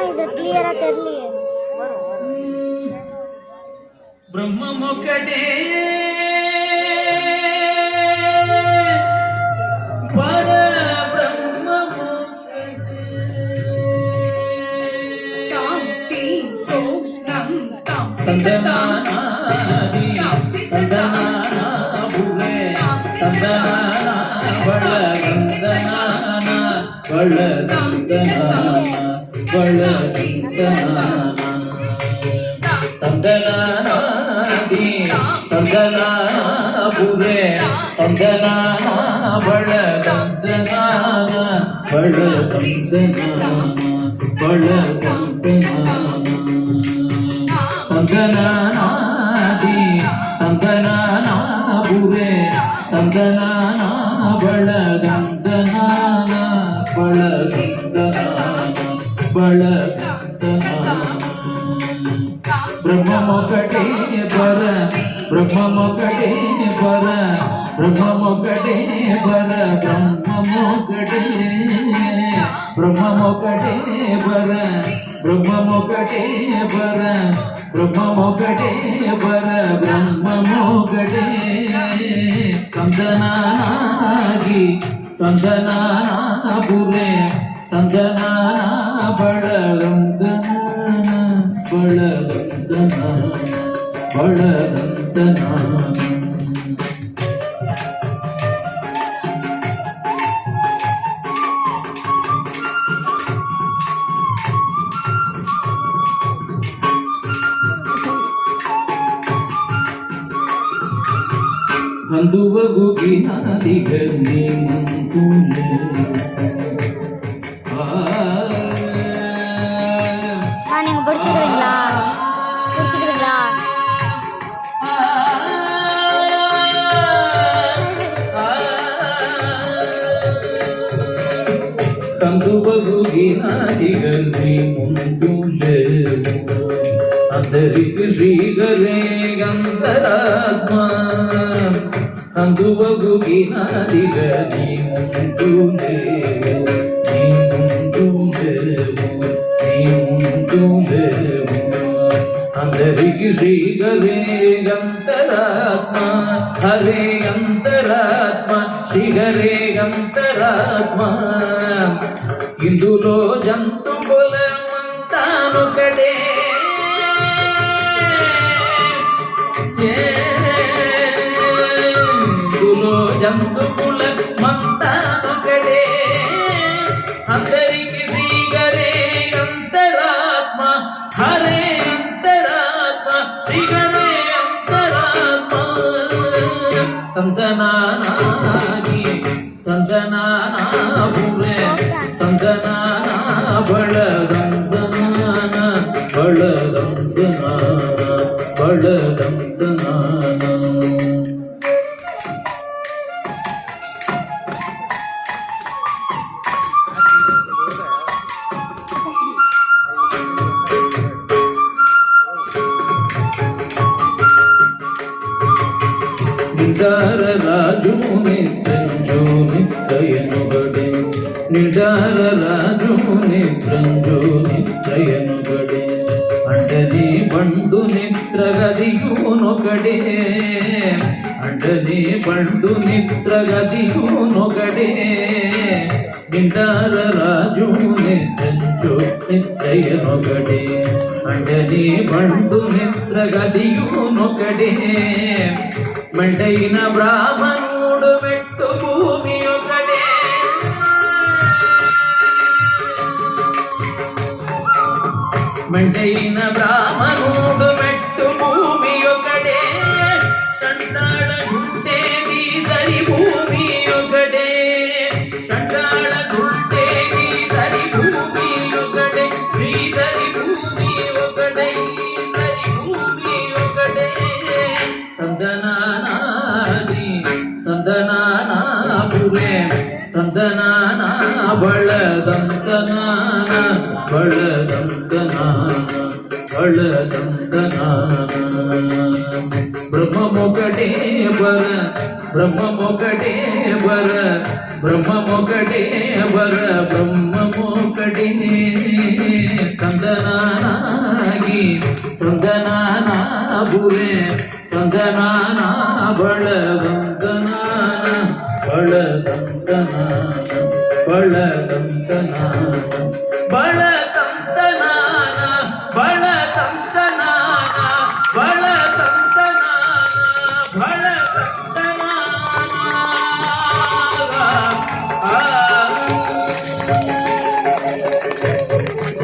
ಇದು ಕ್ಲಿಯರ್ ಆಗಿರಲಿ. ಬ್ರಹ್ಮಮೊಕ್ಕಟೇ ಪರ ತಂದನಾದಿ ತಂದನಾನ ಭುವೆ ತಂದನಾನ ಬಳಗಂದನಾನ ಬಳಗಂದನಾನ ಬಳಗಂದನಾನ ತಂದನಾದಿ ತಂದನಾನ ಭುವೆ ತಂದನಾನ ಬಳಗಂದನಾನ ಬಳಗಂದನಾನ ಬಳಗಂದನಾನ ತಂದನಾದಿ ತಂದನಾನ ಭುವೆ ತಂದನಾನ ಬಳಗಂದನಾನ ಬಳಗಂದನಾನ ಬಳಗಂದನಾನ ಬ್ರಹ್ಮಮೊಕ್ಕಟೇ ಪರ ಬ್ರಹ್ಮಮೊಕ್ಕಟೇ ಪರ ಬ್ರಹ್ಮಮೊಕ್ಕಟೇ ಪರ ಬ್ರಹ್ಮಮೊಕ್ಕಟೇ ಬ್ರಹ್ಮಮೊಕ್ಕಟೇ ಪರ ಬ್ರಹ್ಮಮೊಕ್ಕಟೇ ಪರ ಬ್ರಹ್ಮಮೊಕ್ಕಟೇ ಪರ ಬ್ರಹ್ಮಮೊಕ್ಕಟೇ ತಂದನಾನಾಗಿ ತಂದನಾನ ಭುವೆ ತಂದನಾನ ಬಳಗಂದನಾನ ಬಳಗಂದನಾನ ಬಳಗಂದನಾನ ಹಂದುವಗುಗಿನಾದಿಗನ್ನಿ ಮುಂತುಲೆ நீங்க படிச்சிடுவீங்களா படிச்சிடுவீங்களா? ಹಂದುವಗುಗಿನಾದಿಗನ್ನಿ ಮುಂತುಲೆ అందరికి శ్రీగలే గంధరాత్మ అందువగుగినాదిగ నీ ముందులేవు నీ ముందులేవు నీ ముందులేవు అందరికి శ్రీగలే గంధరాత్మ హరే గంధరాత్మ శ్రీగలే గంధరాత్మ ఇందులో జంతు కులమంతానొకడే జంతు కుల మంతానొకడే అందరికి శ్రీగరే అంతరాత్మ హరే అంతరాత్మ శ్రీగరే అంతరాత్మ ತಂದನಾನಾಗಿ ತಂದನಾನ ಭುವೆ ತಂದನಾನ ಬಳಗಂದನಾನ ಬಳಗಂದನಾನ ಬಳಗಂದನಾನ నిడార రాజు నిత్రంజో నిత్రయనుగడే నిడార రాజు నిత్రంజో నిత్రయనుగడే అండని బండు నిత్రగదియూనొకడే అండని బండు నిత్రగదియూనొకడే నిడార రాజు నిత్రంజో నిత్రయనుగడే అండని బండు నిత్రగదియూనొకడే మెండైన బ్రాహ్మణుడు మెట్టు భూమి ఒకడే మెండైన బ్రాహ్మణుడు మెట్టు భూమి ఒకడే సంతాళ గుంటేది సరి భూమి ఒకడే సంతాళ గుంటేది సరి భూమి ఒకడే శ్రీ సరి భూమి ఒకడే సరి భూమి ఒకడే ತಂದನಾನಾದಿ ತಂದನಾನ ಭುವೆ ತಂದನಾನ ಬಳಗಂದನಾನ ಬಳಗಂದನಾನ ಬಳ బర బ్రహ్మమొకటే బర బ్రహ్మమొకటే బర బ్రహ్మమొకటే ತಂದನಾಗಿ ತಂದನಾಬುವೆ ತಂದನಾನ ಬಳದಂತನಾನ ಬಳದಂತನಾನ ಬಳದಂತನಾನ ಬಳ